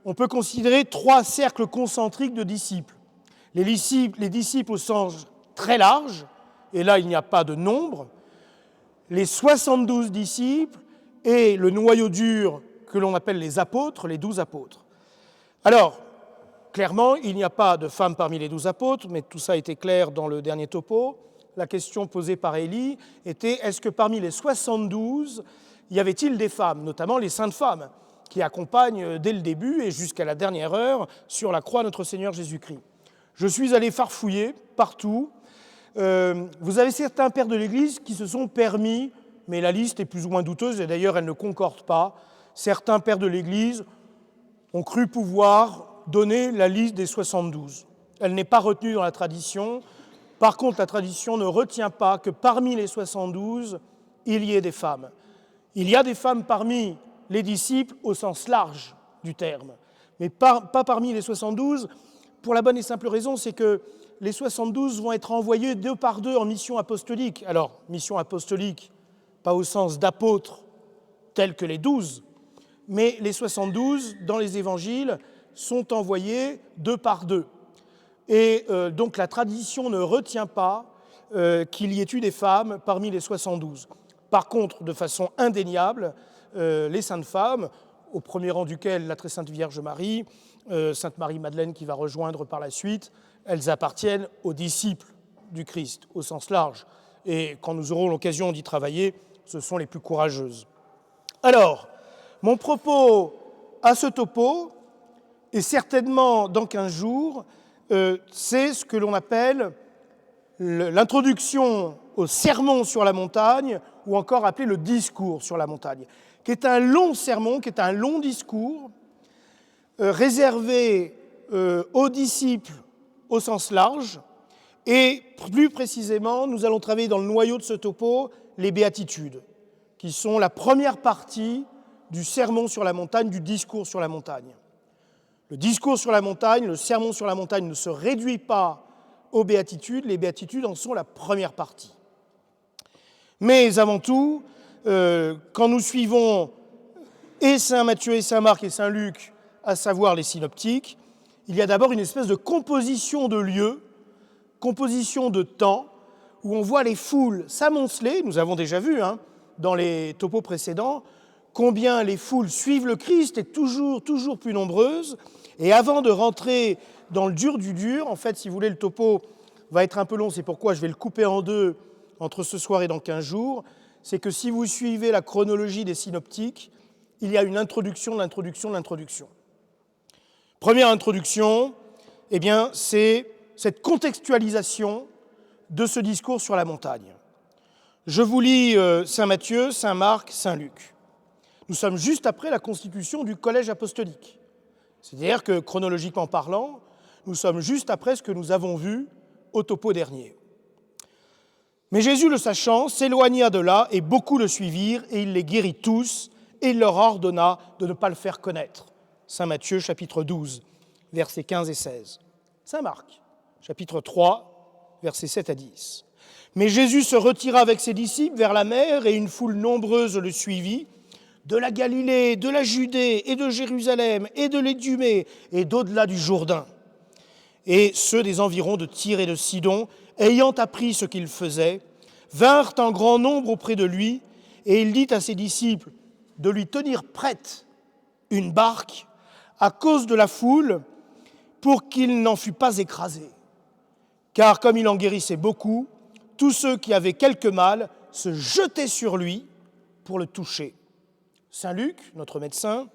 on peut considérer 3 cercles concentriques de disciples. Les disciples au sens très large, et là il n'y a pas de nombre, les 72 disciples et le noyau dur que l'on appelle les apôtres, les 12 apôtres. Alors, clairement, il n'y a pas de femmes parmi les 12 apôtres, mais tout ça était clair dans le dernier topo. La question posée par Élie était, est-ce que parmi les 72, y avait-il des femmes, notamment les saintes femmes, qui accompagnent dès le début et jusqu'à la dernière heure sur la croix notre Seigneur Jésus-Christ. Je suis allé farfouiller partout. Vous avez certains pères de l'Église qui se sont permis, mais la liste est plus ou moins douteuse et d'ailleurs elle ne concorde pas, certains pères de l'Église ont cru pouvoir donner la liste des 72. Elle n'est pas retenue dans la tradition. Par contre, la tradition ne retient pas que parmi les 72, il y ait des femmes. Il y a des femmes parmi les disciples au sens large du terme, mais pas parmi les 72, pour la bonne et simple raison, c'est que les 72 vont être envoyés 2 par 2 en mission apostolique. Alors, mission apostolique, pas au sens d'apôtres tels que les 12, mais les 72, dans les évangiles, sont envoyés 2 par 2. Et donc la tradition ne retient pas qu'il y ait eu des femmes parmi les 72. Par contre, de façon indéniable, les saintes femmes, au premier rang duquel la très sainte Vierge Marie, Sainte Marie-Madeleine qui va rejoindre par la suite, elles appartiennent aux disciples du Christ, au sens large. Et quand nous aurons l'occasion d'y travailler, ce sont les plus courageuses. Alors, mon propos à ce topo, et certainement dans 15 jours, c'est ce que l'on appelle l'introduction au sermon sur la montagne, ou encore appelé le discours sur la montagne, qui est un long sermon, qui est un long discours, réservé aux disciples au sens large, et plus précisément, nous allons travailler dans le noyau de ce topo, les béatitudes, qui sont la première partie du sermon sur la montagne, du discours sur la montagne. Le discours sur la montagne, le sermon sur la montagne ne se réduit pas aux béatitudes, les béatitudes en sont la première partie. Mais avant tout, quand nous suivons et Saint Matthieu et Saint Marc et Saint Luc, à savoir les synoptiques, il y a d'abord une espèce de composition de lieux, composition de temps, où on voit les foules s'amonceler. Nous avons déjà vu dans les topos précédents combien les foules suivent le Christ et toujours plus nombreuses. Et avant de rentrer dans le dur du dur, en fait, si vous voulez, le topo va être un peu long, c'est pourquoi je vais le couper en 2 entre ce soir et dans 15 jours, c'est que si vous suivez la chronologie des synoptiques, il y a une introduction de l'introduction de l'introduction. Première introduction, eh bien, c'est cette contextualisation de ce discours sur la montagne. Je vous lis Saint Matthieu, Saint Marc, Saint Luc. Nous sommes juste après la constitution du collège apostolique. C'est-à-dire que, chronologiquement parlant, nous sommes juste après ce que nous avons vu au topo dernier. Mais Jésus, le sachant, s'éloigna de là, et beaucoup le suivirent, et il les guérit tous, et il leur ordonna de ne pas le faire connaître. Saint Matthieu, chapitre 12, versets 15 et 16. Saint Marc, chapitre 3, versets 7 à 10. Mais Jésus se retira avec ses disciples vers la mer, et une foule nombreuse le suivit, de la Galilée, de la Judée, et de Jérusalem, et de l'Idumée, et d'au-delà du Jourdain. Et ceux des environs de Tyr et de Sidon, ayant appris ce qu'il faisait, vinrent en grand nombre auprès de lui, et il dit à ses disciples de lui tenir prête une barque à cause de la foule, pour qu'il n'en fût pas écrasé. Car comme il en guérissait beaucoup, tous ceux qui avaient quelque mal se jetaient sur lui pour le toucher. Saint Luc, notre médecin,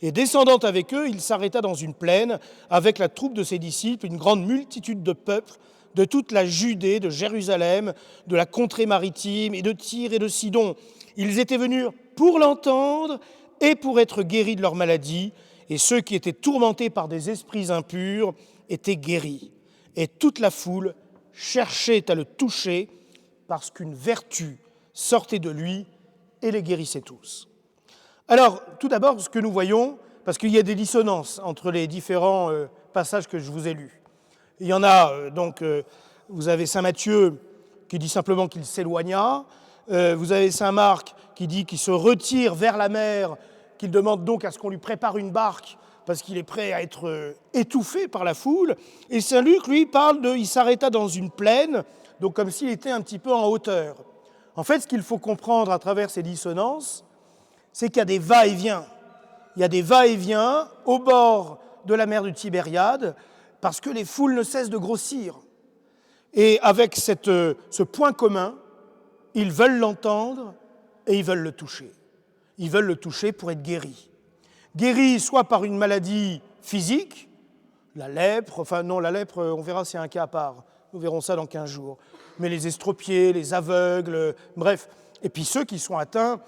et descendant avec eux, il s'arrêta dans une plaine avec la troupe de ses disciples, une grande multitude de peuple, de toute la Judée, de Jérusalem, de la contrée maritime, et de Tyr et de Sidon. Ils étaient venus pour l'entendre et pour être guéris de leur maladie, et ceux qui étaient tourmentés par des esprits impurs étaient guéris. Et toute la foule cherchait à le toucher, parce qu'une vertu sortait de lui et les guérissait tous. Alors, tout d'abord, ce que nous voyons, parce qu'il y a des dissonances entre les différents passages que je vous ai lus. Il y en a, vous avez Saint Matthieu qui dit simplement qu'il s'éloigna, vous avez Saint Marc qui dit qu'il se retire vers la mer, qu'il demande donc à ce qu'on lui prépare une barque parce qu'il est prêt à être étouffé par la foule. Et Saint Luc, lui, parle de « il s'arrêta dans une plaine », donc comme s'il était un petit peu en hauteur. En fait, ce qu'il faut comprendre à travers ces dissonances, c'est qu'il y a des va-et-vient. Il y a des va-et-vient au bord de la mer de Tibériade, parce que les foules ne cessent de grossir. Et avec ce point commun, ils veulent l'entendre et ils veulent le toucher. Ils veulent le toucher pour être guéris. Guéris soit par une maladie physique, la lèpre, enfin non, la lèpre, on verra, c'est un cas à part. Nous verrons ça dans 15 jours. Mais les estropiés, les aveugles, bref. Et puis ceux qui sont atteints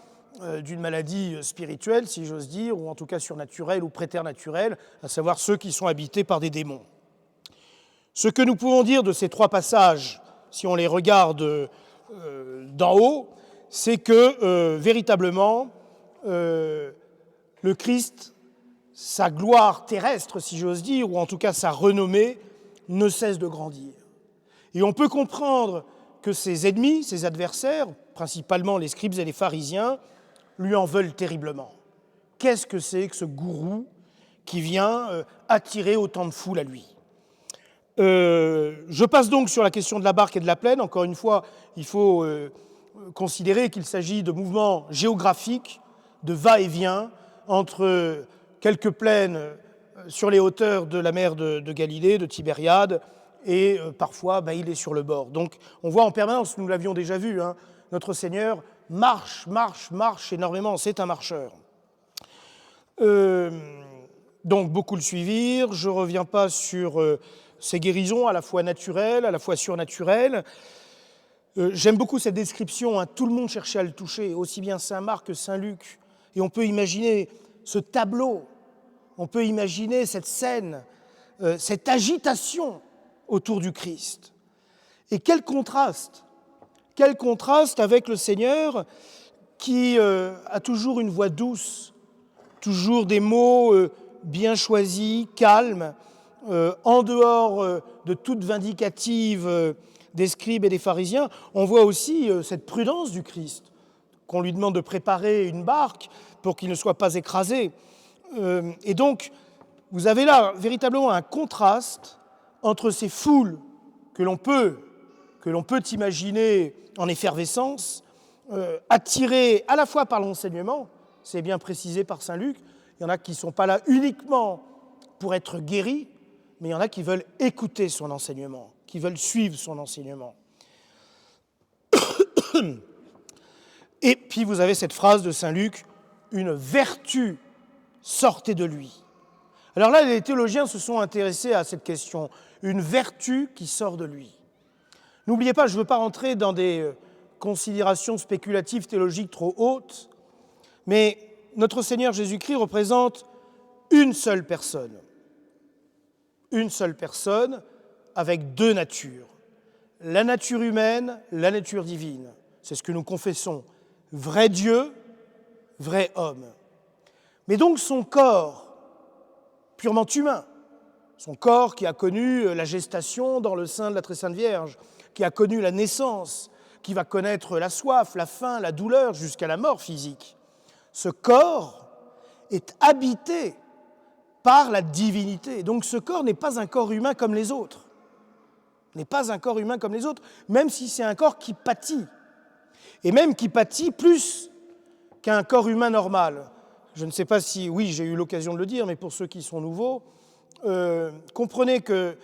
d'une maladie spirituelle, si j'ose dire, ou en tout cas surnaturelle ou préternaturelle, à savoir ceux qui sont habités par des démons. Ce que nous pouvons dire de ces trois passages, si on les regarde d'en haut, c'est que véritablement, le Christ, sa gloire terrestre, si j'ose dire, ou en tout cas sa renommée, ne cesse de grandir. Et on peut comprendre que ses ennemis, ses adversaires, principalement les scribes et les pharisiens, lui en veulent terriblement. Qu'est-ce que c'est que ce gourou qui vient attirer autant de foule à lui ? Je passe donc sur la question de la barque et de la plaine. Encore une fois, il faut considérer qu'il s'agit de mouvements géographiques, de va-et-vient entre quelques plaines sur les hauteurs de la mer de Galilée, de Tibériade, et parfois il est sur le bord. Donc on voit en permanence, nous l'avions déjà vu, notre Seigneur marche énormément, c'est un marcheur. Donc beaucoup le suivirent, je ne reviens pas sur ces guérisons à la fois naturelles, à la fois surnaturelles. J'aime beaucoup cette description, tout le monde cherchait à le toucher, aussi bien Saint Marc que Saint Luc. Et on peut imaginer ce tableau, on peut imaginer cette scène, cette agitation autour du Christ. Et quel contraste avec le Seigneur qui a toujours une voix douce, toujours des mots bien choisis, calmes, en dehors de toute vindicative des scribes et des pharisiens. On voit aussi cette prudence du Christ, qu'on lui demande de préparer une barque pour qu'il ne soit pas écrasé. Et donc, vous avez là véritablement un contraste entre ces foules que l'on peut imaginer en effervescence, attirées à la fois par l'enseignement, c'est bien précisé par saint Luc, il y en a qui ne sont pas là uniquement pour être guéris, mais il y en a qui veulent écouter son enseignement, qui veulent suivre son enseignement. Et puis vous avez cette phrase de saint Luc, « Une vertu sortait de lui ». Alors là, les théologiens se sont intéressés à cette question, une vertu qui sort de lui. N'oubliez pas, je ne veux pas rentrer dans des considérations spéculatives théologiques trop hautes, mais notre Seigneur Jésus-Christ représente une seule personne avec deux natures, la nature humaine, la nature divine. C'est ce que nous confessons, vrai Dieu, vrai homme. Mais donc son corps, purement humain, son corps qui a connu la gestation dans le sein de la Très Sainte Vierge, qui a connu la naissance, qui va connaître la soif, la faim, la douleur, jusqu'à la mort physique. Ce corps est habité par la divinité. Donc ce corps n'est pas un corps humain comme les autres. Même si c'est un corps qui pâtit. Et même qui pâtit plus qu'un corps humain normal. Je ne sais pas si, oui, j'ai eu l'occasion de le dire, mais pour ceux qui sont nouveaux, comprenez que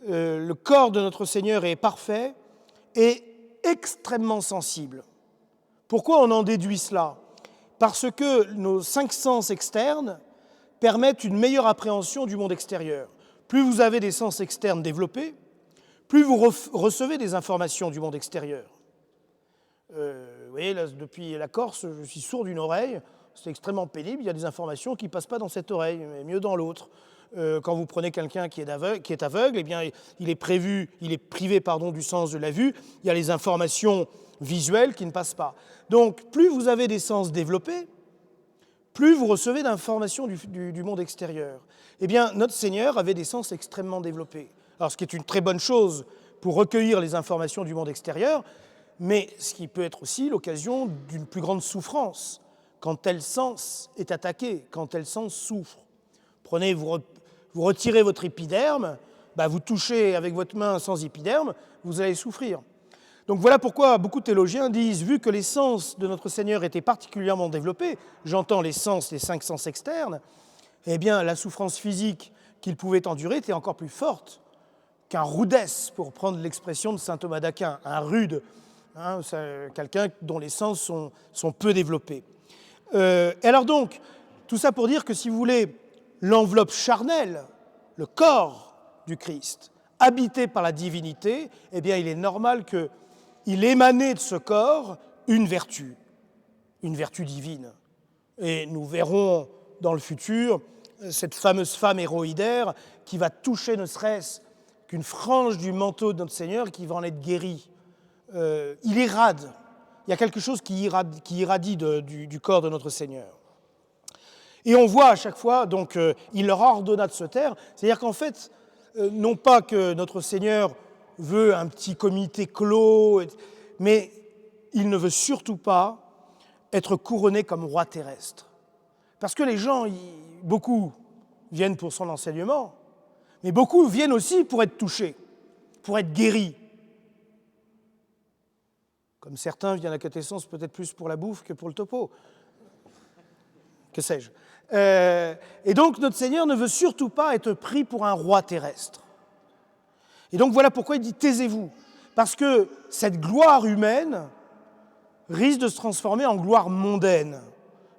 le corps de notre Seigneur est parfait et extrêmement sensible. Pourquoi on en déduit cela ? Parce que nos 5 sens externes permettent une meilleure appréhension du monde extérieur. Plus vous avez des sens externes développés, plus vous recevez des informations du monde extérieur. Vous voyez, là, depuis la Corse, je suis sourd d'une oreille, c'est extrêmement pénible, il y a des informations qui ne passent pas dans cette oreille, mais mieux dans l'autre. Quand vous prenez quelqu'un qui est aveugle, eh bien, il est privé du sens de la vue, il y a les informations visuelles qui ne passent pas. Donc, plus vous avez des sens développés, plus vous recevez d'informations du monde extérieur. Eh bien, notre Seigneur avait des sens extrêmement développés. Alors, ce qui est une très bonne chose pour recueillir les informations du monde extérieur, mais ce qui peut être aussi l'occasion d'une plus grande souffrance, quand tel sens est attaqué, quand tel sens souffre. Vous retirez votre épiderme, vous touchez avec votre main sans épiderme, vous allez souffrir. Donc voilà pourquoi beaucoup de théologiens disent, vu que les sens de notre Seigneur étaient particulièrement développés, j'entends les 5 sens externes, eh bien la souffrance physique qu'il pouvait endurer était encore plus forte qu'un rudesse, pour prendre l'expression de saint Thomas d'Aquin, un rude, quelqu'un dont les sens sont peu développés. Et alors donc, tout ça pour dire que si vous voulez, l'enveloppe charnelle, le corps du Christ, habité par la divinité, eh bien il est normal qu'il émanait de ce corps une vertu divine. Et nous verrons dans le futur cette fameuse femme héroïdaire qui va toucher ne serait-ce qu'une frange du manteau de notre Seigneur qui va en être guérie. Il irrade. Il y a quelque chose qui irradie du corps de notre Seigneur. Et on voit à chaque fois, donc, il leur ordonna de se taire, c'est-à-dire qu'en fait, non pas que notre Seigneur veut un petit comité clos, mais il ne veut surtout pas être couronné comme roi terrestre. Parce que les gens, beaucoup viennent pour son enseignement, mais beaucoup viennent aussi pour être touchés, pour être guéris. Comme certains viennent à la catéchèse peut-être plus pour la bouffe que pour le topo. Que sais-je. Et donc notre Seigneur ne veut surtout pas être pris pour un roi terrestre. Et donc voilà pourquoi il dit « taisez-vous ». Parce que cette gloire humaine risque de se transformer en gloire mondaine.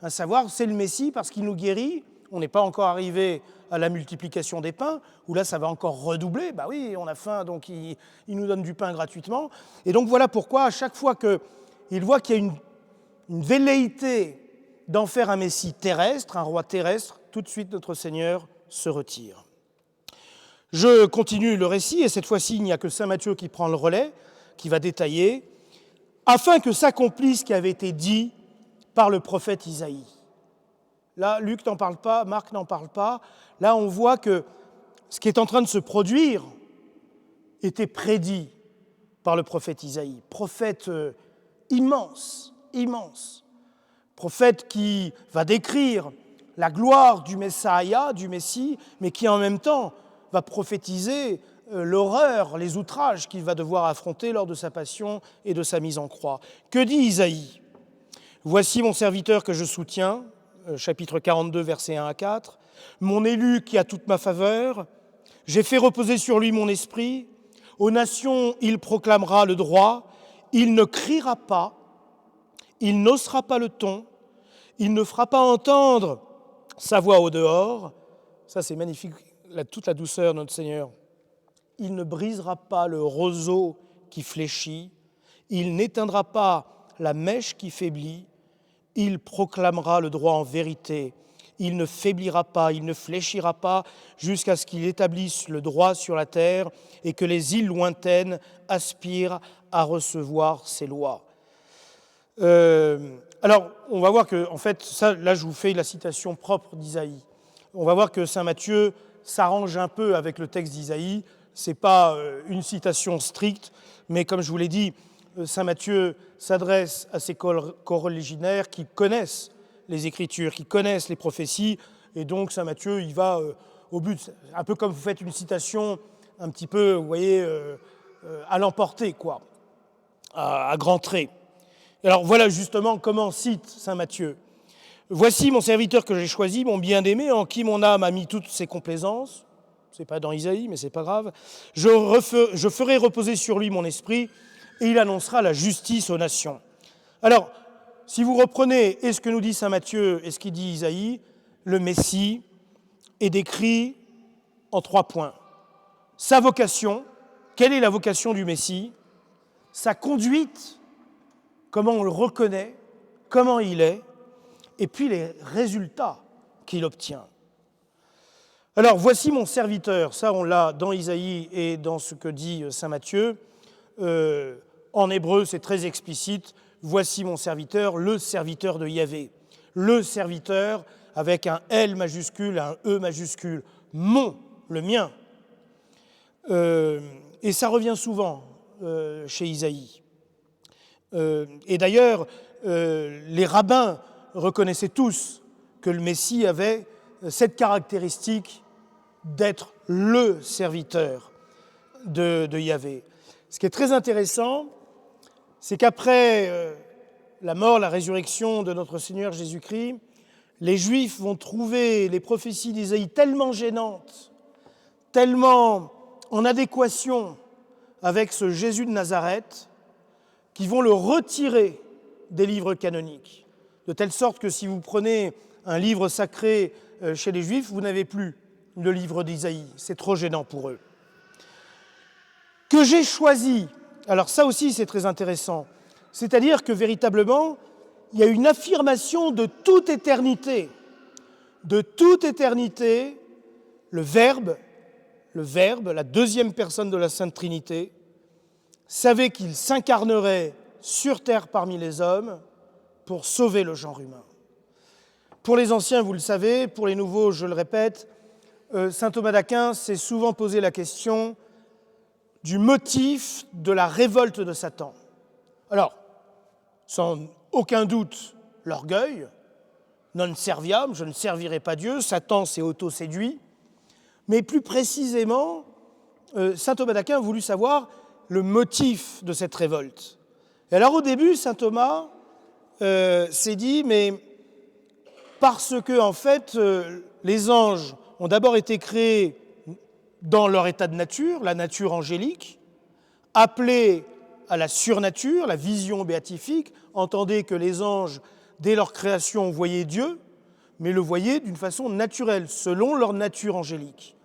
À savoir, c'est le Messie parce qu'il nous guérit. On n'est pas encore arrivé à la multiplication des pains, où là ça va encore redoubler. Oui, on a faim, donc il nous donne du pain gratuitement. Et donc voilà pourquoi à chaque fois qu'il voit qu'il y a une velléité d'en faire un Messie terrestre, un roi terrestre, tout de suite notre Seigneur se retire. Je continue le récit, et cette fois-ci, il n'y a que saint Matthieu qui prend le relais, qui va détailler, afin que s'accomplisse ce qui avait été dit par le prophète Isaïe. Là, Luc n'en parle pas, Marc n'en parle pas. Là, on voit que ce qui est en train de se produire était prédit par le prophète Isaïe. Prophète immense, prophète qui va décrire la gloire du Messaïa, du Messie, mais qui en même temps va prophétiser l'horreur, les outrages qu'il va devoir affronter lors de sa passion et de sa mise en croix. Que dit Isaïe ? « Voici mon serviteur que je soutiens », chapitre 42, versets 1 à 4, « mon élu qui a toute ma faveur, j'ai fait reposer sur lui mon esprit, aux nations il proclamera le droit, il ne criera pas, il n'haussera pas le ton, il ne fera pas entendre sa voix au dehors. » Ça, c'est magnifique, toute la douceur de notre Seigneur. « Il ne brisera pas le roseau qui fléchit, il n'éteindra pas la mèche qui faiblit, il proclamera le droit en vérité. Il ne faiblira pas, il ne fléchira pas, jusqu'à ce qu'il établisse le droit sur la terre et que les îles lointaines aspirent à recevoir ses lois. » Alors, on va voir que, en fait, ça, là, je vous fais la citation propre d'Isaïe. On va voir que saint Matthieu s'arrange un peu avec le texte d'Isaïe. Ce n'est pas une citation stricte, mais comme je vous l'ai dit, saint Matthieu s'adresse à ses coreligionnaires qui connaissent les Écritures, qui connaissent les prophéties, et donc saint Matthieu, il va au but, un peu comme vous faites une citation un petit peu, vous voyez, à l'emporter, quoi, à grands traits. Alors voilà justement comment cite saint Matthieu. « Voici mon serviteur que j'ai choisi, mon bien-aimé, en qui mon âme a mis toutes ses complaisances. » Ce n'est pas dans Isaïe, mais ce n'est pas grave. « Je ferai reposer sur lui mon esprit, et il annoncera la justice aux nations. » Alors, si vous reprenez et ce que nous dit saint Matthieu et ce qu'il dit Isaïe, le Messie est décrit en 3 points. Sa vocation, quelle est la vocation du Messie ? Sa conduite, comment on le reconnaît, comment il est, et puis les résultats qu'il obtient. Alors, voici mon serviteur, ça on l'a dans Isaïe et dans ce que dit saint Matthieu. En hébreu, c'est très explicite. Voici mon serviteur, le serviteur de Yahvé. Le serviteur avec un L majuscule, un E majuscule. Mon, le mien. Et ça revient souvent chez Isaïe. Et d'ailleurs, les rabbins reconnaissaient tous que le Messie avait cette caractéristique d'être le serviteur de Yahvé. Ce qui est très intéressant, c'est qu'après la mort, la résurrection de notre Seigneur Jésus-Christ, les Juifs vont trouver les prophéties d'Isaïe tellement gênantes, tellement en adéquation avec ce Jésus de Nazareth, qu'ils vont le retirer des livres canoniques. De telle sorte que si vous prenez un livre sacré chez les Juifs, vous n'avez plus le livre d'Isaïe. C'est trop gênant pour eux. Que j'ai choisi, alors ça aussi c'est très intéressant, c'est-à-dire que véritablement, il y a une affirmation de toute éternité, le Verbe, la deuxième personne de la Sainte Trinité, savait qu'il s'incarnerait sur terre parmi les hommes pour sauver le genre humain. Pour les anciens, vous le savez, pour les nouveaux, je le répète, saint Thomas d'Aquin s'est souvent posé la question du motif de la révolte de Satan. Alors, sans aucun doute, l'orgueil, non serviam, je ne servirai pas Dieu, Satan s'est auto-séduit, mais plus précisément, saint Thomas d'Aquin a voulu savoir le motif de cette révolte. Et alors au début, saint Thomas s'est dit, mais parce que en fait, les anges ont d'abord été créés dans leur état de nature, la nature angélique, appelés à la surnature, la vision béatifique. Entendez que les anges, dès leur création, voyaient Dieu, mais le voyaient d'une façon naturelle, selon leur nature angélique.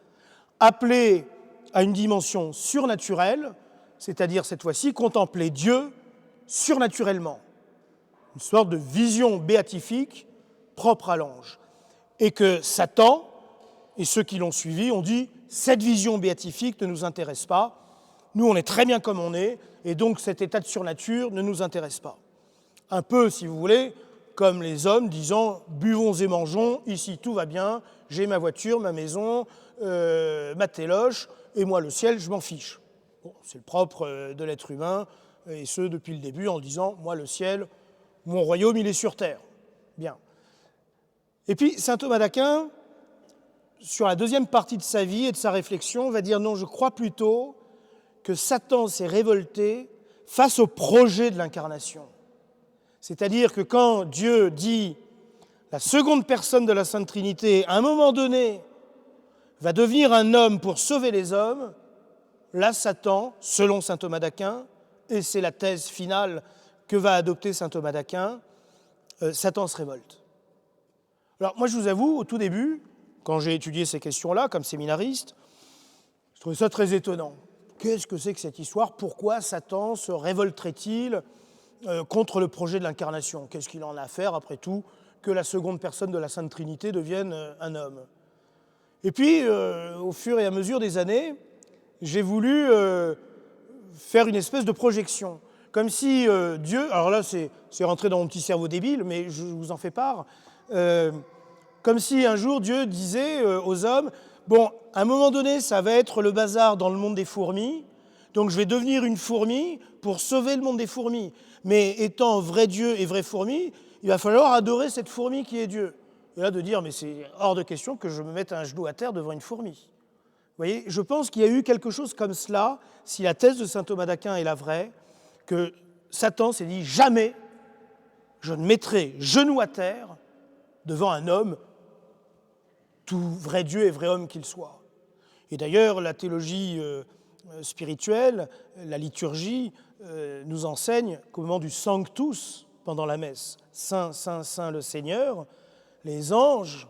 Appelés à une dimension surnaturelle, c'est-à-dire cette fois-ci contempler Dieu surnaturellement. Une sorte de vision béatifique propre à l'ange. Et que Satan et ceux qui l'ont suivi ont dit « cette vision béatifique ne nous intéresse pas, nous on est très bien comme on est, et donc cet état de surnature ne nous intéresse pas ». Un peu, si vous voulez, comme les hommes disant « buvons et mangeons, ici tout va bien, j'ai ma voiture, ma maison, ma téloche, et moi le ciel, je m'en fiche ». Bon, c'est le propre de l'être humain, et ce depuis le début, en disant « moi le ciel, mon royaume, il est sur terre ». Bien. Et puis, saint Thomas d'Aquin, sur la deuxième partie de sa vie et de sa réflexion, va dire non, je crois plutôt que Satan s'est révolté face au projet de l'incarnation. C'est-à-dire que quand Dieu dit la seconde personne de la Sainte Trinité, à un moment donné, va devenir un homme pour sauver les hommes, là, Satan, selon saint Thomas d'Aquin, et c'est la thèse finale que va adopter saint Thomas d'Aquin, Satan se révolte. Alors moi, je vous avoue, au tout début, quand j'ai étudié ces questions-là, comme séminariste, je trouvais ça très étonnant. Qu'est-ce que c'est que cette histoire? Pourquoi Satan se révolterait-il contre le projet de l'incarnation? Qu'est-ce qu'il en a à faire, après tout, que la seconde personne de la Sainte Trinité devienne un homme? Et puis, au fur et à mesure des années, j'ai voulu faire une espèce de projection. Comme si Dieu... Alors là, c'est rentré dans mon petit cerveau débile, mais je vous en fais part. Comme si un jour Dieu disait aux hommes, bon, à un moment donné, ça va être le bazar dans le monde des fourmis, donc je vais devenir une fourmi pour sauver le monde des fourmis. Mais étant vrai Dieu et vraie fourmi, il va falloir adorer cette fourmi qui est Dieu. Et là, de dire, mais c'est hors de question que je me mette un genou à terre devant une fourmi. Vous voyez, je pense qu'il y a eu quelque chose comme cela, si la thèse de saint Thomas d'Aquin est la vraie, que Satan s'est dit, jamais je ne mettrai genou à terre devant un homme, tout vrai Dieu et vrai homme qu'il soit. Et d'ailleurs, la théologie spirituelle, la liturgie, nous enseigne qu'au moment du Sanctus, pendant la messe, Saint, Saint, Saint le Seigneur, les anges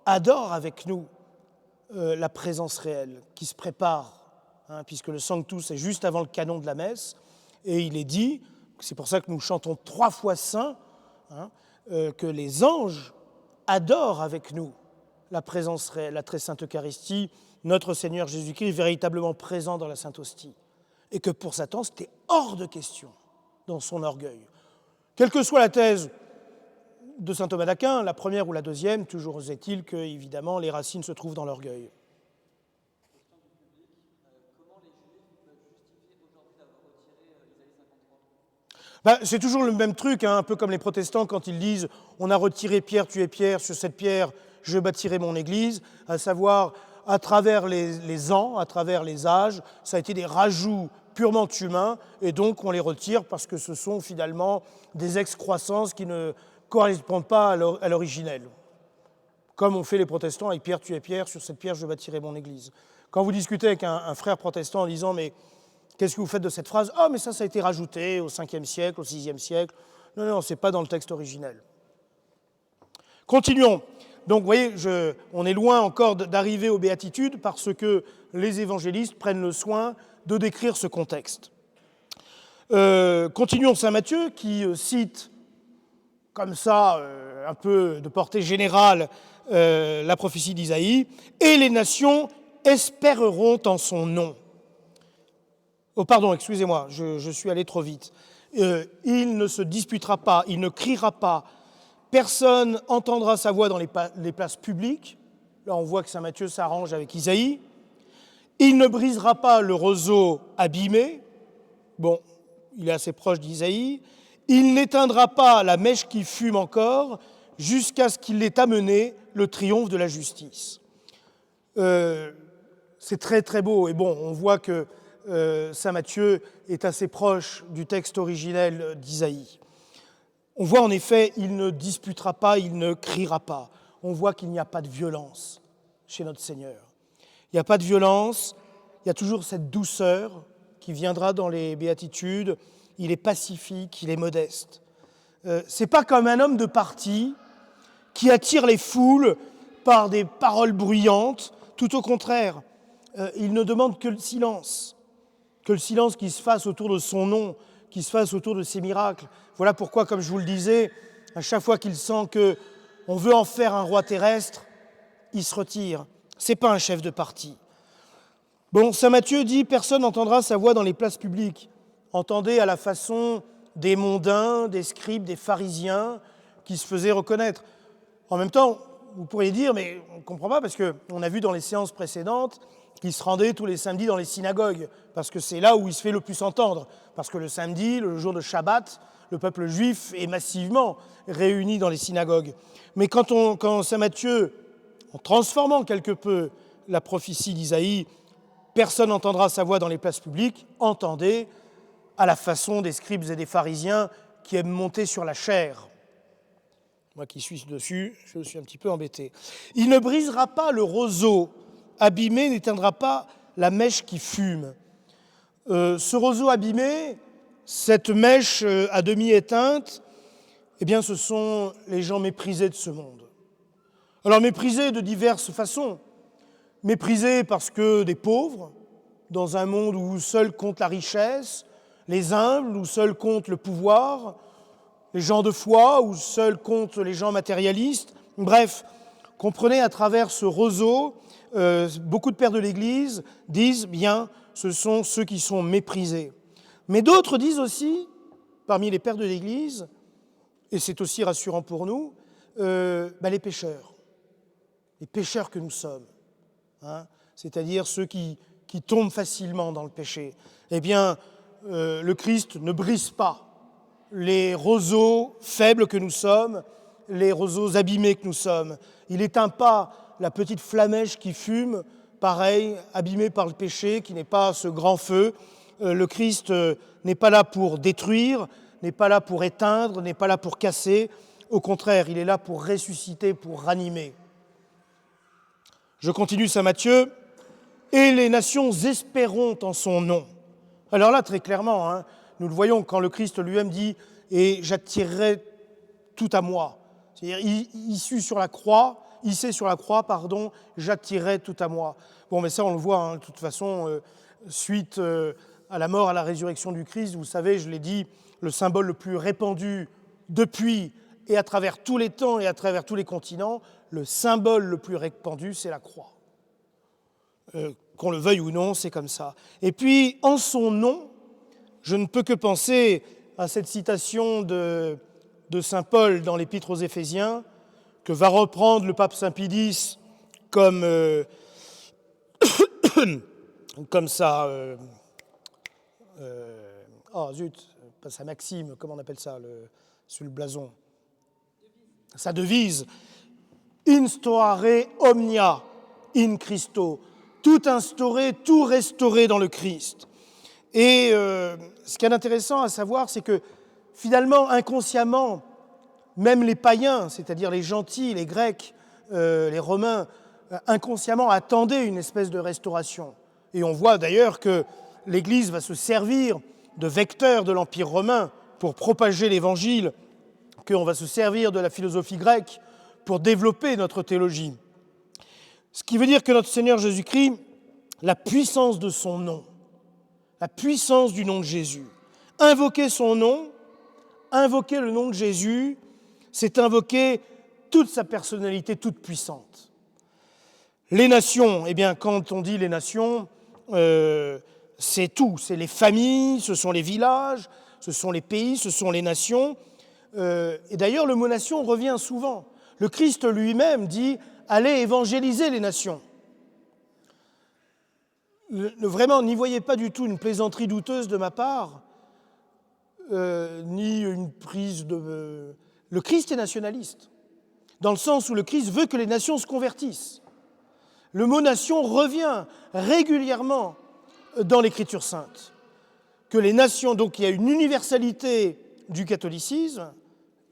adorent avec nous la présence réelle qui se prépare, puisque le Sanctus est juste avant le canon de la messe, et il est dit, c'est pour ça que nous chantons 3 fois Saint, que les anges adorent avec nous la présence réelle, la très sainte Eucharistie, notre Seigneur Jésus-Christ véritablement présent dans la Sainte Hostie. Et que pour Satan, c'était hors de question dans son orgueil. Quelle que soit la thèse de saint Thomas d'Aquin, la première ou la deuxième, toujours est-il que, évidemment, les racines se trouvent dans l'orgueil. C'est toujours le même truc, un peu comme les protestants quand ils disent « on a retiré Pierre, tu es Pierre, sur cette pierre je bâtirai mon Église, à savoir à travers les ans, à travers les âges, ça a été des rajouts purement humains, et donc on les retire parce que ce sont finalement des excroissances qui ne correspondent pas à l'originel. Comme ont fait les protestants avec Pierre, tu es Pierre, sur cette pierre je bâtirai mon Église. Quand vous discutez avec un frère protestant en disant « mais qu'est-ce que vous faites de cette phrase ?»« Ah, mais ça a été rajouté au 5e siècle, au 6e siècle. » Non, non, ce n'est pas dans le texte originel. Continuons. Donc, vous voyez, on est loin encore d'arriver aux béatitudes parce que les évangélistes prennent le soin de décrire ce contexte. Continuons saint Matthieu qui cite comme ça, un peu de portée générale, la prophétie d'Isaïe, « Et les nations espéreront en son nom. » Oh, pardon, excusez-moi, je suis allé trop vite. Il ne se disputera pas, il ne criera pas, personne entendra sa voix dans les places publiques. Là, on voit que saint Matthieu s'arrange avec Isaïe. Il ne brisera pas le roseau abîmé. Bon, il est assez proche d'Isaïe. Il n'éteindra pas la mèche qui fume encore jusqu'à ce qu'il ait amené le triomphe de la justice. C'est très très beau. Et bon, on voit que saint Matthieu est assez proche du texte originel d'Isaïe. On voit en effet, il ne disputera pas, il ne criera pas. On voit qu'il n'y a pas de violence chez notre Seigneur. Il n'y a pas de violence, il y a toujours cette douceur qui viendra dans les béatitudes. Il est pacifique, il est modeste. C'est pas comme un homme de parti qui attire les foules par des paroles bruyantes. Tout au contraire, il ne demande que le silence qui se fasse autour de son nom, qui se fasse autour de ses miracles. Voilà pourquoi, comme je vous le disais, à chaque fois qu'il sent qu'on veut en faire un roi terrestre, il se retire. Ce n'est pas un chef de parti. Bon, saint Matthieu dit « Personne n'entendra sa voix dans les places publiques ». Entendez à la façon des mondains, des scribes, des pharisiens qui se faisaient reconnaître. En même temps, vous pourriez dire « Mais on ne comprend pas parce qu'on a vu dans les séances précédentes qu'il se rendait tous les samedis dans les synagogues, parce que c'est là où il se fait le plus entendre. Parce que le samedi, le jour de Shabbat, le peuple juif est massivement réuni dans les synagogues. Mais quand saint Matthieu, en transformant quelque peu la prophétie d'Isaïe, personne n'entendra sa voix dans les places publiques, entendez, à la façon des scribes et des pharisiens qui aiment monter sur la chair. Moi qui suis dessus, je suis un petit peu embêté. Il ne brisera pas le roseau abîmé, n'éteindra pas la mèche qui fume. Ce roseau abîmé, cette mèche à demi éteinte, eh bien ce sont les gens méprisés de ce monde. Alors méprisés de diverses façons. Méprisés parce que des pauvres, dans un monde où seul compte la richesse, les humbles, où seul compte le pouvoir, les gens de foi, où seul comptent les gens matérialistes. Bref, comprenez à travers ce roseau, beaucoup de pères de l'Église disent, bien, ce sont ceux qui sont méprisés. Mais d'autres disent aussi, parmi les pères de l'Église, et c'est aussi rassurant pour nous, les pécheurs que nous sommes, hein, c'est-à-dire ceux qui tombent facilement dans le péché. Eh bien, le Christ ne brise pas les roseaux faibles que nous sommes, les roseaux abîmés que nous sommes. Il n'éteint pas la petite flamèche qui fume, pareil, abîmée par le péché, qui n'est pas ce grand feu. Le Christ n'est pas là pour détruire, n'est pas là pour éteindre, n'est pas là pour casser. Au contraire, il est là pour ressusciter, pour ranimer. Je continue saint Matthieu. « Et les nations espéreront en son nom ». Alors là, très clairement, hein, nous le voyons quand le Christ lui-même dit « Et j'attirerai tout à moi ». C'est-à-dire, issu sur la croix, hissé sur la croix, j'attirerai tout à moi. Bon, mais ça, on le voit, hein, de toute façon, suite à la mort, à la résurrection du Christ, vous savez, je l'ai dit, le symbole le plus répandu depuis et à travers tous les temps et à travers tous les continents, le symbole le plus répandu, c'est la croix. Qu'on le veuille ou non, c'est comme ça. Et puis, en son nom, je ne peux que penser à cette citation de saint Paul dans l'Épître aux Éphésiens, que va reprendre le pape Saint Pie X comme ça. Pas sa maxime, comment on appelle ça, sur le blason. Sa devise. Instaurare omnia in Christo. Tout instauré, tout restauré dans le Christ. Et ce qui est intéressant à savoir, c'est que finalement, inconsciemment, même les païens, c'est-à-dire les gentils, les Grecs, les Romains, inconsciemment attendaient une espèce de restauration. Et on voit d'ailleurs que l'Église va se servir de vecteur de l'Empire romain pour propager l'Évangile, qu'on va se servir de la philosophie grecque pour développer notre théologie. Ce qui veut dire que notre Seigneur Jésus-Christ, la puissance de son nom, la puissance du nom de Jésus, invoquer son nom, invoquer le nom de Jésus, c'est invoquer toute sa personnalité toute puissante. Les nations, eh bien, quand on dit les nations, c'est tout, c'est les familles, ce sont les villages, ce sont les pays, ce sont les nations. Et d'ailleurs, le mot nation revient souvent. Le Christ lui-même dit « allez évangéliser les nations ». Vraiment, n'y voyez pas du tout une plaisanterie douteuse de ma part, ni une prise de... Le Christ est nationaliste, dans le sens où le Christ veut que les nations se convertissent. Le mot nation revient régulièrement dans l'Écriture sainte. Que les nations, donc il y a une universalité du catholicisme,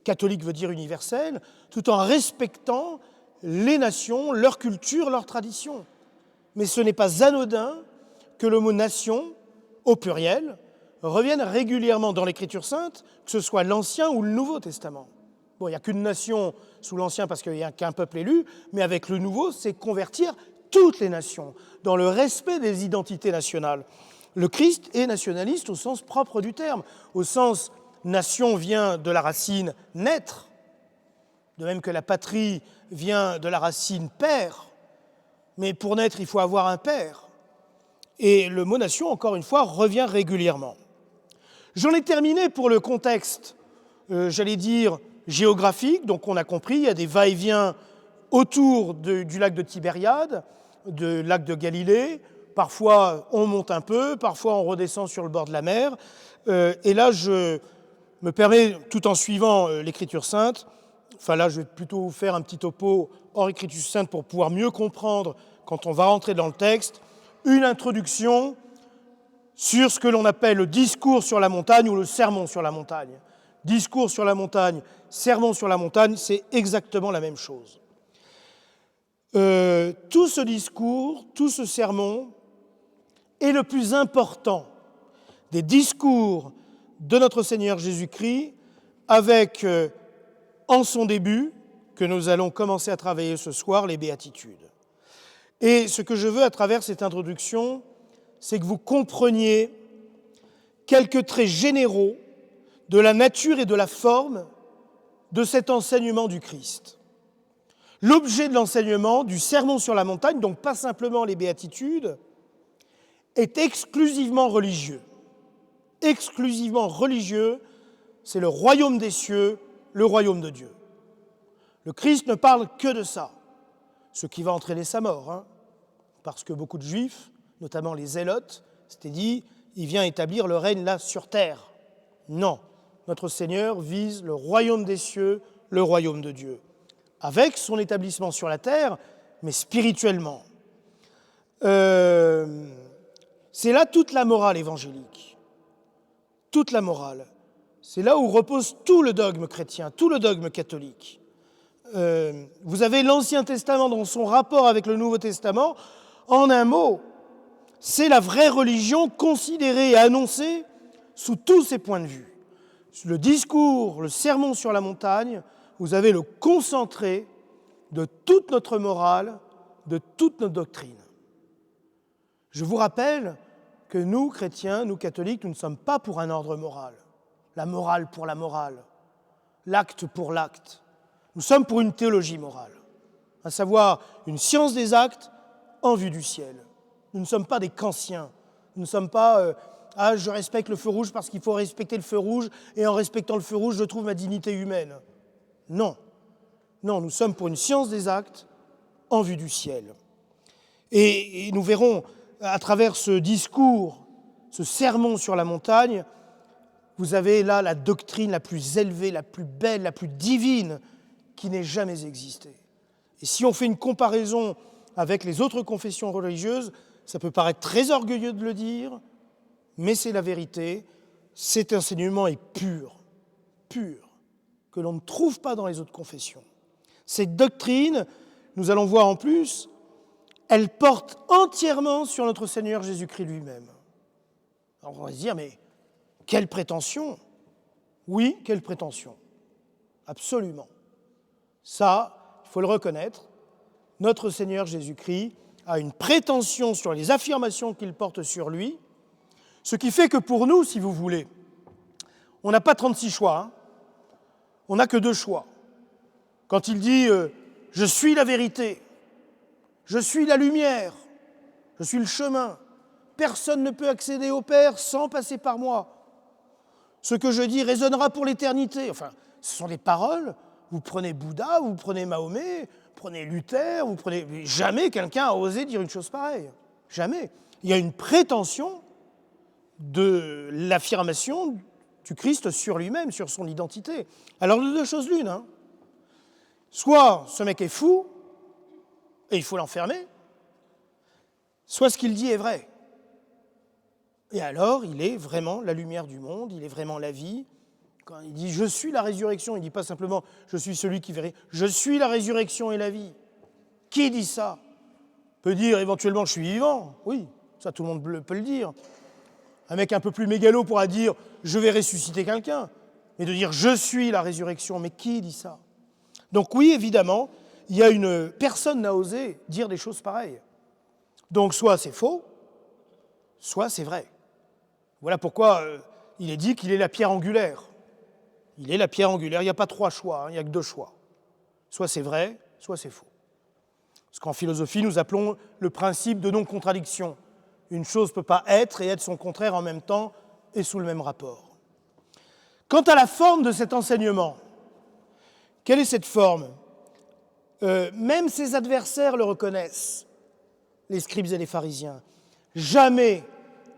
catholique veut dire universel, tout en respectant les nations, leur culture, leur tradition. Mais ce n'est pas anodin que le mot nation, au pluriel, revienne régulièrement dans l'Écriture sainte, que ce soit l'Ancien ou le Nouveau Testament. Bon, il n'y a qu'une nation sous l'Ancien parce qu'il n'y a qu'un peuple élu, mais avec le Nouveau, c'est convertir toutes les nations dans le respect des identités nationales. Le Christ est nationaliste au sens propre du terme, au sens nation vient de la racine naître, de même que la patrie vient de la racine père, mais pour naître, il faut avoir un père. Et le mot nation, encore une fois, revient régulièrement. J'en ai terminé pour le contexte, j'allais dire, géographique. Donc on a compris, il y a des va-et-vient autour du lac de Tibériade, du lac de Galilée. Parfois, on monte un peu, parfois on redescend sur le bord de la mer. Et là, je me permets, tout en suivant l'Écriture sainte, enfin là, je vais plutôt vous faire un petit topo hors Écriture sainte pour pouvoir mieux comprendre quand on va rentrer dans le texte, une introduction sur ce que l'on appelle le discours sur la montagne ou le sermon sur la montagne. Discours sur la montagne, sermon sur la montagne, c'est exactement la même chose. Tout ce discours, tout ce sermon est le plus important des discours de notre Seigneur Jésus-Christ avec, en son début, que nous allons commencer à travailler ce soir, les béatitudes. Et ce que je veux à travers cette introduction, c'est que vous compreniez quelques traits généraux de la nature et de la forme de cet enseignement du Christ. L'objet de l'enseignement, du sermon sur la montagne, donc pas simplement les béatitudes, est exclusivement religieux. Exclusivement religieux, c'est le royaume des cieux, le royaume de Dieu. Le Christ ne parle que de ça, ce qui va entraîner sa mort, parce que beaucoup de Juifs, notamment les Zélotes, s'étaient dit, il vient établir le règne là sur terre. Non, notre Seigneur vise le royaume des cieux, le royaume de Dieu, avec son établissement sur la terre, mais spirituellement. C'est là toute la morale évangélique, toute la morale. C'est là où repose tout le dogme chrétien, tout le dogme catholique. Vous avez l'Ancien Testament dans son rapport avec le Nouveau Testament. En un mot, c'est la vraie religion considérée et annoncée sous tous ses points de vue. Le discours, le sermon sur la montagne, vous avez le concentré de toute notre morale, de toute notre doctrine. Je vous rappelle que nous, chrétiens, nous, catholiques, nous ne sommes pas pour un ordre moral. La morale pour la morale, l'acte pour l'acte. Nous sommes pour une théologie morale, à savoir une science des actes en vue du ciel. Nous ne sommes pas des kantiens. Nous ne sommes pas je respecte le feu rouge parce qu'il faut respecter le feu rouge et en respectant le feu rouge, je trouve ma dignité humaine. Non. Non, nous sommes pour une science des actes en vue du ciel. Et nous verrons à travers ce discours, ce sermon sur la montagne, vous avez là la doctrine la plus élevée, la plus belle, la plus divine qui n'ait jamais existé. Et si on fait une comparaison avec les autres confessions religieuses, ça peut paraître très orgueilleux de le dire, mais c'est la vérité. Cet enseignement est pur, que l'on ne trouve pas dans les autres confessions. Cette doctrine, nous allons voir en plus, elle porte entièrement sur notre Seigneur Jésus-Christ lui-même. Alors on va se dire, mais quelle prétention! Oui, quelle prétention! Absolument. Ça, il faut le reconnaître, notre Seigneur Jésus-Christ a une prétention sur les affirmations qu'il porte sur lui, ce qui fait que pour nous, si vous voulez, on n'a pas 36 choix, hein. On n'a que 2 choix. Quand il dit « je suis la vérité »,« je suis la lumière »,« je suis le chemin », personne ne peut accéder au Père sans passer par moi. Ce que je dis résonnera pour l'éternité. Enfin, ce sont des paroles. Vous prenez Bouddha, vous prenez Mahomet, vous prenez Luther, vous prenez... Jamais quelqu'un a osé dire une chose pareille. Jamais. Il y a une prétention de l'affirmation du Christ sur lui-même, sur son identité. Alors, de 2 choses l'une. Hein. Soit ce mec est fou, et il faut l'enfermer, soit ce qu'il dit est vrai. Et alors, il est vraiment la lumière du monde, il est vraiment la vie. Quand il dit « je suis la résurrection », il ne dit pas simplement « je suis celui qui verra ». « Je suis la résurrection et la vie ». Qui dit ça? Peut dire éventuellement « je suis vivant ». Oui, ça tout le monde peut le dire. Un mec un peu plus mégalo pourra dire « je vais ressusciter quelqu'un ». Mais de dire « je suis la résurrection », mais qui dit ça? Donc oui, évidemment, il y a personne n'a osé dire des choses pareilles. Donc soit c'est faux, soit c'est vrai. Voilà pourquoi il est dit qu'il est la pierre angulaire. Il est la pierre angulaire, il n'y a pas 3 choix, hein, il n'y a que 2 choix. Soit c'est vrai, soit c'est faux. Ce qu'en philosophie, nous appelons le principe de non-contradiction. Une chose ne peut pas être et être son contraire en même temps et sous le même rapport. Quant à la forme de cet enseignement, quelle est cette forme? Même ses adversaires le reconnaissent, les scribes et les pharisiens. Jamais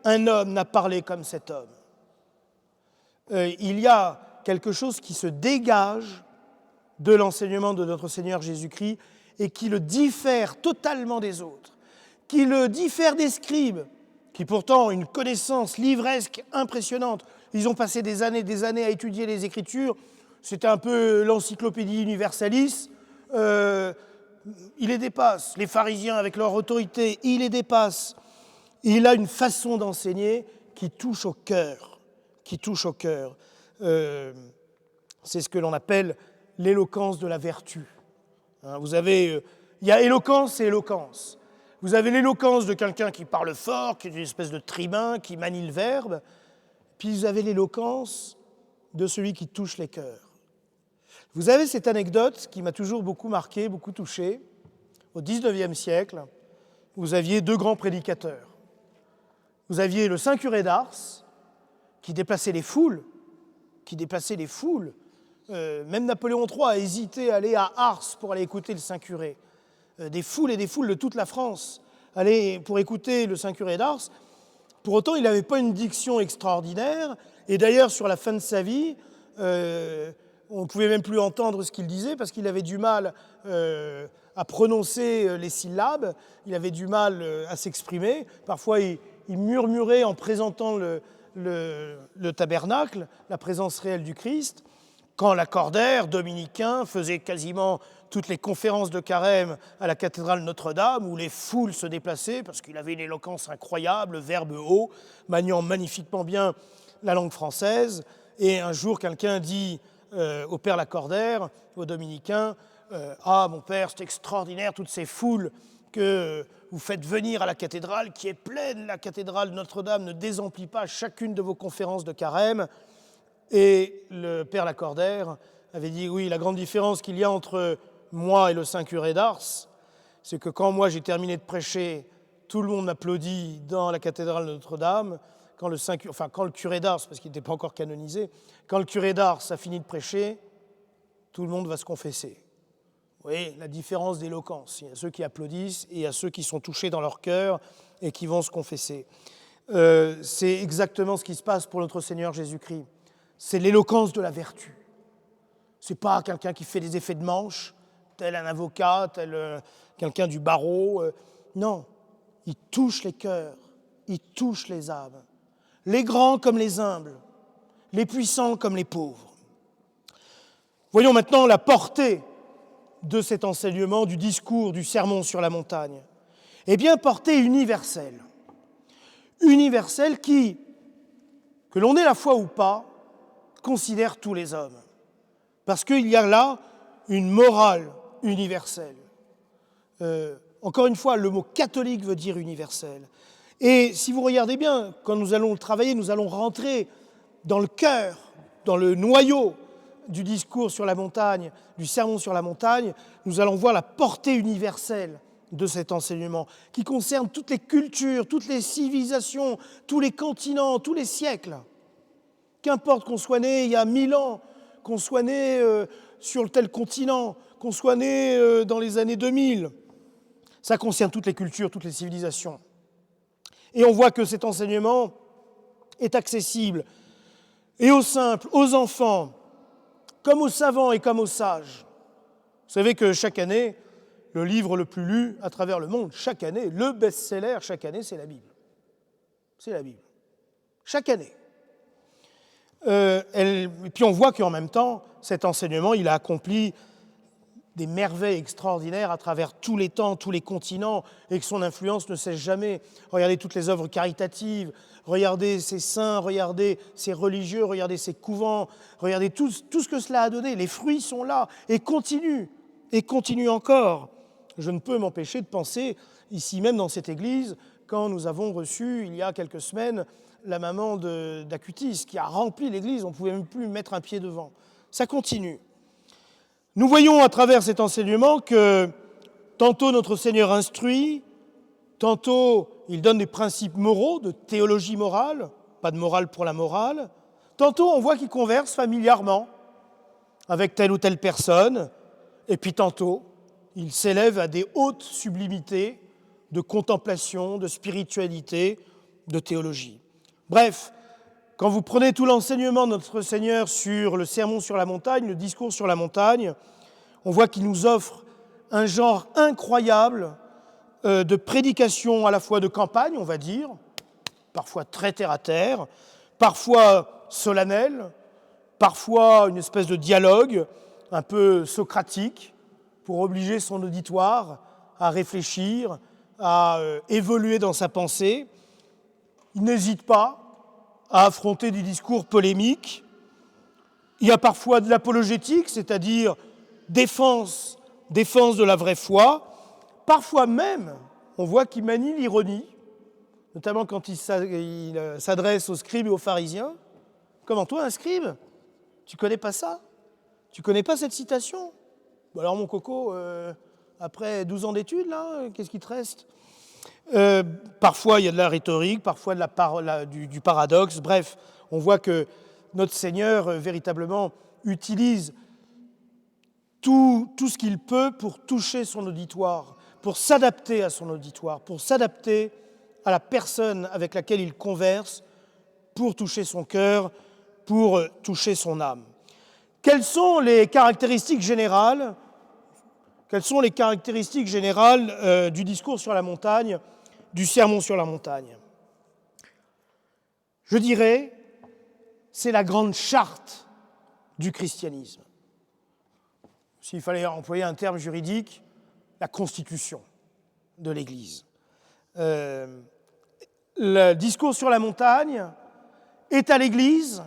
un homme n'a parlé comme cet homme. Il y a quelque chose qui se dégage de l'enseignement de notre Seigneur Jésus-Christ et qui le diffère totalement des autres, qui le diffère des scribes, qui pourtant ont une connaissance livresque impressionnante. Ils ont passé des années à étudier les Écritures. C'était un peu l'encyclopédie universalis. Il les dépasse. Les pharisiens, avec leur autorité, il les dépasse. Il a une façon d'enseigner qui touche au cœur. C'est ce que l'on appelle l'éloquence de la vertu. Vous avez, il y a éloquence et éloquence. Vous avez l'éloquence de quelqu'un qui parle fort, qui est une espèce de tribun, qui manie le verbe. Puis vous avez l'éloquence de celui qui touche les cœurs. Vous avez cette anecdote qui m'a toujours beaucoup marqué, beaucoup touché. Au XIXe siècle, vous aviez 2 grands prédicateurs. Vous aviez le saint curé d'Ars, qui déplaçait les foules. Même Napoléon III a hésité à aller à Ars pour aller écouter le saint curé. Des foules et des foules de toute la France allaient pour écouter le saint curé d'Ars. Pour autant, il n'avait pas une diction extraordinaire. Et d'ailleurs, sur la fin de sa vie, on ne pouvait même plus entendre ce qu'il disait parce qu'il avait du mal à prononcer les syllabes, il avait du mal à s'exprimer. Parfois, il murmurait en présentant le tabernacle, la présence réelle du Christ. Quand Lacordaire, dominicain, faisait quasiment toutes les conférences de carême à la cathédrale Notre-Dame, où les foules se déplaçaient, parce qu'il avait une éloquence incroyable, verbe haut, maniant magnifiquement bien la langue française. Et un jour, quelqu'un dit au père Lacordaire, au dominicain, « Ah, mon père, c'est extraordinaire, toutes ces foules que vous faites venir à la cathédrale, qui est pleine, la cathédrale Notre-Dame ne désemplit pas chacune de vos conférences de carême. » Et le père Lacordaire avait dit, oui, la grande différence qu'il y a entre moi et le saint curé d'Ars, c'est que quand moi j'ai terminé de prêcher, tout le monde m'applaudit dans la cathédrale de Notre-Dame. Quand le curé d'Ars, parce qu'il n'était pas encore canonisé, quand le curé d'Ars a fini de prêcher, tout le monde va se confesser. Vous voyez, la différence d'éloquence. Il y a ceux qui applaudissent et il y a ceux qui sont touchés dans leur cœur et qui vont se confesser. C'est exactement ce qui se passe pour notre Seigneur Jésus-Christ. C'est l'éloquence de la vertu. Ce n'est pas quelqu'un qui fait des effets de manche, tel un avocat, tel quelqu'un du barreau. Non, il touche les cœurs, il touche les âmes, les grands comme les humbles, les puissants comme les pauvres. Voyons maintenant la portée de cet enseignement, du discours, du sermon sur la montagne. Eh bien, portée universelle. Universelle qui, que l'on ait la foi ou pas, considère tous les hommes. Parce qu'il y a là une morale universelle. Encore une fois, le mot catholique veut dire universel. Et si vous regardez bien, quand nous allons travailler, nous allons rentrer dans le cœur, dans le noyau du discours sur la montagne, du sermon sur la montagne, nous allons voir la portée universelle de cet enseignement, qui concerne toutes les cultures, toutes les civilisations, tous les continents, tous les siècles. Qu'importe qu'on soit né il y a 1000 ans, qu'on soit né sur tel continent, qu'on soit né dans les années 2000, ça concerne toutes les cultures, toutes les civilisations. Et on voit que cet enseignement est accessible et aux simples, aux enfants, comme aux savants et comme aux sages. Vous savez que chaque année, le livre le plus lu à travers le monde, chaque année, le best-seller chaque année, c'est la Bible. C'est la Bible. Chaque année. Et puis on voit qu'en même temps, cet enseignement, il a accompli des merveilles extraordinaires à travers tous les temps, tous les continents, et que son influence ne cesse jamais. Regardez toutes les œuvres caritatives, regardez ces saints, regardez ces religieux, regardez ces couvents, regardez tout ce que cela a donné. Les fruits sont là et continuent encore. Je ne peux m'empêcher de penser, ici même dans cette église, quand nous avons reçu, il y a quelques semaines, la maman d'Acutis, qui a rempli l'église, on ne pouvait même plus mettre un pied devant. Ça continue. Nous voyons à travers cet enseignement que tantôt notre Seigneur instruit, tantôt il donne des principes moraux, de théologie morale, pas de morale pour la morale, tantôt on voit qu'il converse familièrement avec telle ou telle personne, et puis tantôt il s'élève à des hautes sublimités de contemplation, de spiritualité, de théologie. Bref, quand vous prenez tout l'enseignement de notre Seigneur sur le sermon sur la montagne, le discours sur la montagne, on voit qu'il nous offre un genre incroyable de prédication à la fois de campagne, on va dire, parfois très terre-à-terre, parfois solennelle, parfois une espèce de dialogue un peu socratique pour obliger son auditoire à réfléchir, à évoluer dans sa pensée. Il n'hésite pas à affronter des discours polémiques. Il y a parfois de l'apologétique, c'est-à-dire défense de la vraie foi. Parfois même, on voit qu'il manie l'ironie, notamment quand il s'adresse aux scribes et aux pharisiens. Comment toi, un scribe, tu connais pas ça? Tu connais pas cette citation? Alors mon coco, après 12 ans d'études, là, qu'est-ce qui te reste? Parfois, il y a de la rhétorique, parfois du paradoxe. Bref, on voit que notre Seigneur, véritablement, utilise tout ce qu'il peut pour toucher son auditoire, pour s'adapter à son auditoire, pour s'adapter à la personne avec laquelle il converse, pour toucher son cœur, pour toucher son âme. Quelles sont les caractéristiques générales du discours sur la montagne, du sermon sur la montagne? Je dirais, c'est la grande charte du christianisme. S'il fallait employer un terme juridique, la constitution de l'Église. Le discours sur la montagne est à l'Église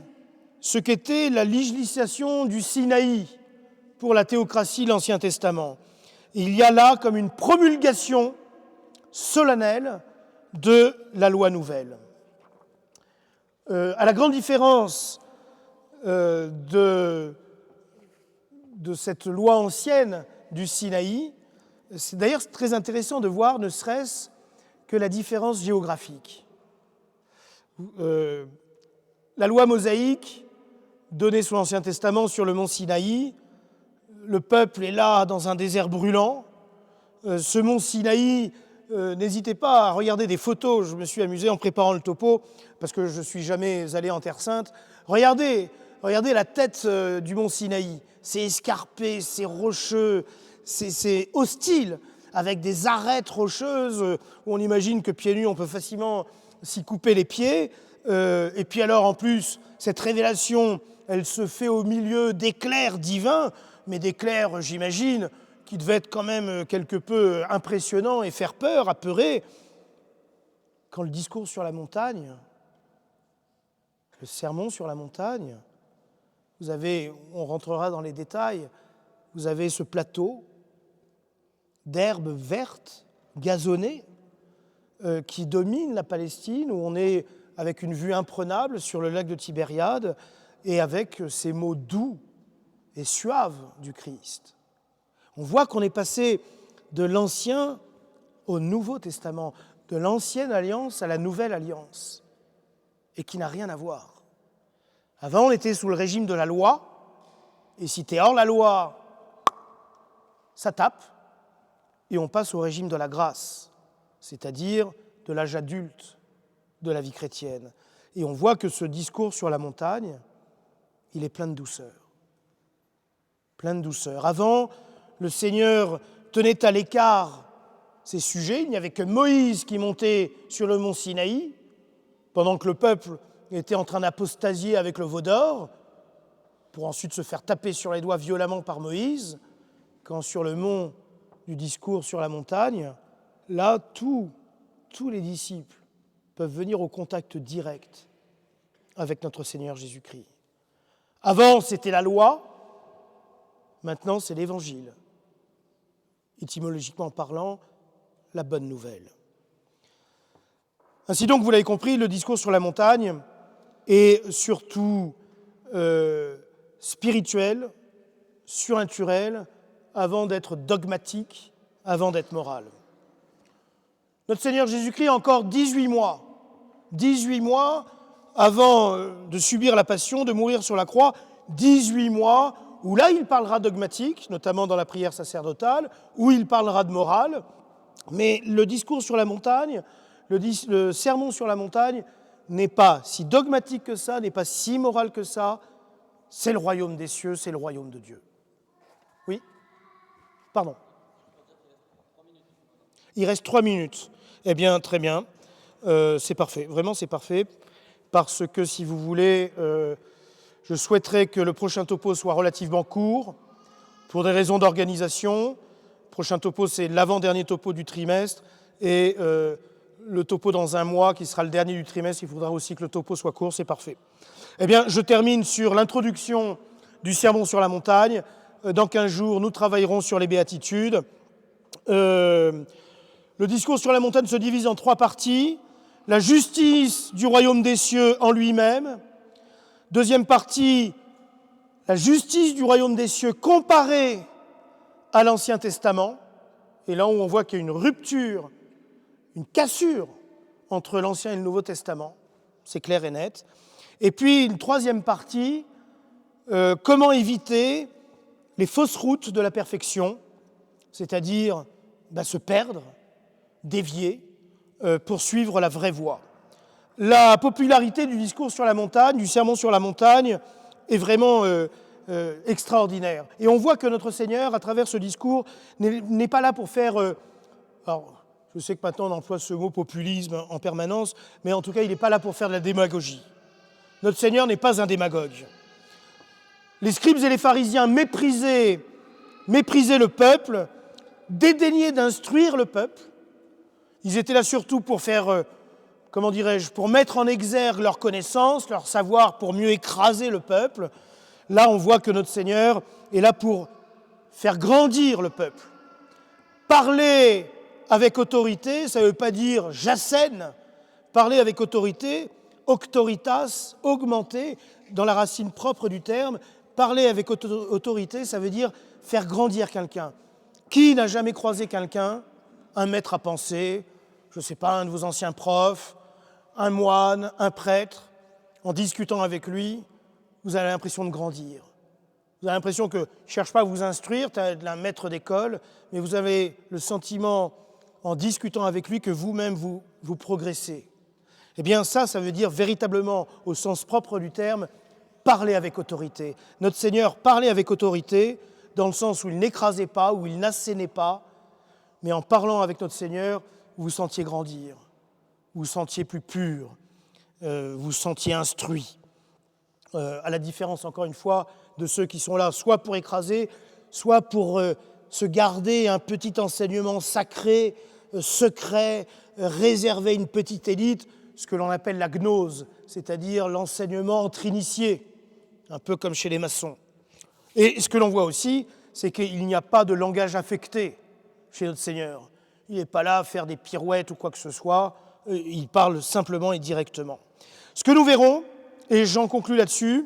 ce qu'était la législation du Sinaï pour la théocratie de l'Ancien Testament. Il y a là comme une promulgation solennelle de la loi nouvelle. À la grande différence de cette loi ancienne du Sinaï, c'est d'ailleurs très intéressant de voir, ne serait-ce que la différence géographique. La loi mosaïque, donnée sous l'Ancien Testament sur le mont Sinaï, le peuple est là dans un désert brûlant. Ce mont Sinaï, n'hésitez pas à regarder des photos. Je me suis amusé en préparant le topo, parce que je ne suis jamais allé en Terre Sainte. Regardez la tête du mont Sinaï. C'est escarpé, c'est rocheux, c'est hostile, avec des arêtes rocheuses où on imagine que pieds nus, on peut facilement s'y couper les pieds. Et puis alors, en plus, cette révélation, elle se fait au milieu d'éclairs divins, mais d'éclairs, j'imagine, qui devaient être quand même quelque peu impressionnants et faire peur, apeurer. Quand le discours sur la montagne, le sermon sur la montagne, vous avez, on rentrera dans les détails, vous avez ce plateau d'herbes vertes, gazonnées, qui domine la Palestine, où on est avec une vue imprenable sur le lac de Tibériade et avec ces mots doux et suaves du Christ. On voit qu'on est passé de l'Ancien au Nouveau Testament, de l'Ancienne Alliance à la Nouvelle Alliance, et qui n'a rien à voir. Avant, on était sous le régime de la loi, et si tu es hors la loi, ça tape, et on passe au régime de la grâce, c'est-à-dire de l'âge adulte de la vie chrétienne. Et on voit que ce discours sur la montagne, il est plein de douceur. Plein de douceur. Avant, le Seigneur tenait à l'écart ces sujets. Il n'y avait que Moïse qui montait sur le mont Sinaï, pendant que le peuple était en train d'apostasier avec le veau d'or, pour ensuite se faire taper sur les doigts violemment par Moïse, quand sur le mont du discours sur la montagne, là, tous les disciples peuvent venir au contact direct avec notre Seigneur Jésus-Christ. Avant, c'était la loi, maintenant, c'est l'Évangile. Étymologiquement parlant, la bonne nouvelle. Ainsi donc, vous l'avez compris, le discours sur la montagne est surtout spirituel, surnaturel, avant d'être dogmatique, avant d'être moral. Notre Seigneur Jésus-Christ a encore 18 mois avant de subir la passion, de mourir sur la croix, 18 mois où là il parlera dogmatique, notamment dans la prière sacerdotale, où il parlera de morale, mais le discours sur la montagne, le sermon sur la montagne n'est pas si dogmatique que ça, n'est pas si moral que ça, c'est le royaume des cieux, c'est le royaume de Dieu. Oui ? Pardon. Il reste 3 minutes. Eh bien, très bien. C'est parfait. Vraiment, c'est parfait. Parce que, si vous voulez, je souhaiterais que le prochain topo soit relativement court, pour des raisons d'organisation. Le prochain topo, c'est l'avant-dernier topo du trimestre. Et le topo dans un mois, qui sera le dernier du trimestre, il faudra aussi que le topo soit court. C'est parfait. Eh bien, je termine sur l'introduction du sermon sur la montagne. Dans 15 jours, nous travaillerons sur les béatitudes. Le discours sur la montagne se divise en 3 parties. La justice du royaume des cieux en lui-même. Deuxième partie, la justice du royaume des cieux comparée à l'Ancien Testament. Et là où on voit qu'il y a une rupture, une cassure entre l'Ancien et le Nouveau Testament. C'est clair et net. Et puis une troisième partie, comment éviter les fausses routes de la perfection, c'est-à-dire se perdre, dévier, pour suivre la vraie voie. La popularité du discours sur la montagne, du sermon sur la montagne, est vraiment extraordinaire. Et on voit que notre Seigneur, à travers ce discours, n'est pas là pour faire... alors, je sais que maintenant on emploie ce mot populisme en permanence, mais en tout cas, il n'est pas là pour faire de la démagogie. Notre Seigneur n'est pas un démagogue. Les scribes et les pharisiens méprisaient le peuple, dédaignaient d'instruire le peuple. Ils étaient là surtout pour faire, pour mettre en exergue leur connaissance, leur savoir, pour mieux écraser le peuple. Là, on voit que notre Seigneur est là pour faire grandir le peuple. Parler avec autorité, ça ne veut pas dire j'assène. Parler avec autorité, auctoritas, augmenter, dans la racine propre du terme. Parler avec autorité, ça veut dire faire grandir quelqu'un. Qui n'a jamais croisé quelqu'un, un maître à penser, je ne sais pas, un de vos anciens profs, un moine, un prêtre, en discutant avec lui, vous avez l'impression de grandir. Vous avez l'impression qu'il ne cherche pas à vous instruire, tu es un maître d'école, mais vous avez le sentiment, en discutant avec lui, que vous-même, vous progressez. Eh bien ça veut dire véritablement, au sens propre du terme, parler avec autorité. Notre Seigneur parlait avec autorité dans le sens où il n'écrasait pas, où il n'assénait pas, mais en parlant avec notre Seigneur, vous vous sentiez grandir, vous vous sentiez plus pur, vous vous sentiez instruit. À la différence, encore une fois, de ceux qui sont là, soit pour écraser, soit pour se garder un petit enseignement sacré, secret, réservé à une petite élite, ce que l'on appelle la gnose, c'est-à-dire l'enseignement entre initiés, un peu comme chez les maçons. Et ce que l'on voit aussi, c'est qu'il n'y a pas de langage affecté chez notre Seigneur. Il n'est pas là à faire des pirouettes ou quoi que ce soit, il parle simplement et directement. Ce que nous verrons, et j'en conclus là-dessus,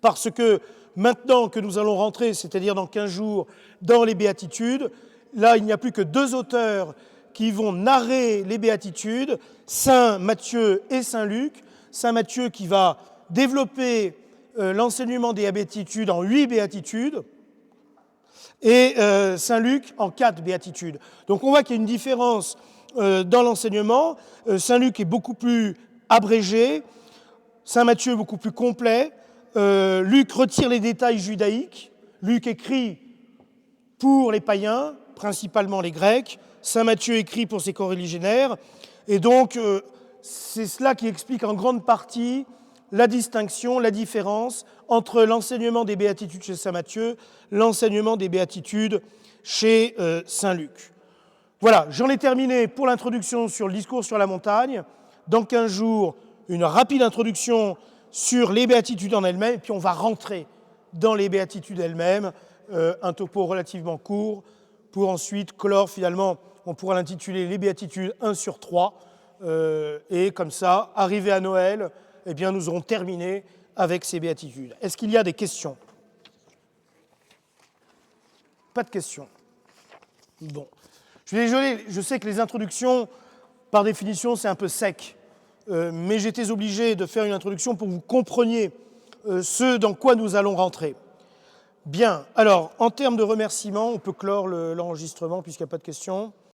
parce que maintenant que nous allons rentrer, c'est-à-dire dans 15 jours, dans les béatitudes, là il n'y a plus que 2 auteurs qui vont narrer les béatitudes, Saint Matthieu et Saint Luc. Saint Matthieu qui va développer l'enseignement des béatitudes en 8 béatitudes, et Saint Luc en 4 béatitudes. Donc on voit qu'il y a une différence dans l'enseignement. Saint Luc est beaucoup plus abrégé, Saint Matthieu beaucoup plus complet, Luc retire les détails judaïques, Luc écrit pour les païens, principalement les Grecs, Saint Matthieu écrit pour ses coreligionnaires, et donc c'est cela qui explique en grande partie la distinction, la différence entre l'enseignement des béatitudes chez Saint Matthieu, l'enseignement des béatitudes chez Saint Luc. Voilà, j'en ai terminé pour l'introduction sur le discours sur la montagne. Dans 15 jours, une rapide introduction sur les béatitudes en elles-mêmes, et puis on va rentrer dans les béatitudes elles-mêmes, un topo relativement court, pour ensuite clore finalement, on pourra l'intituler les béatitudes 1 sur 3, et comme ça, arrivé à Noël, eh bien, nous aurons terminé avec ces béatitudes. Est-ce qu'il y a des questions? Pas de questions. Bon. Je suis désolé, je sais que les introductions, par définition, c'est un peu sec, mais j'étais obligé de faire une introduction pour que vous compreniez ce dans quoi nous allons rentrer. Bien, alors, en termes de remerciements, on peut clore l'enregistrement puisqu'il n'y a pas de questions.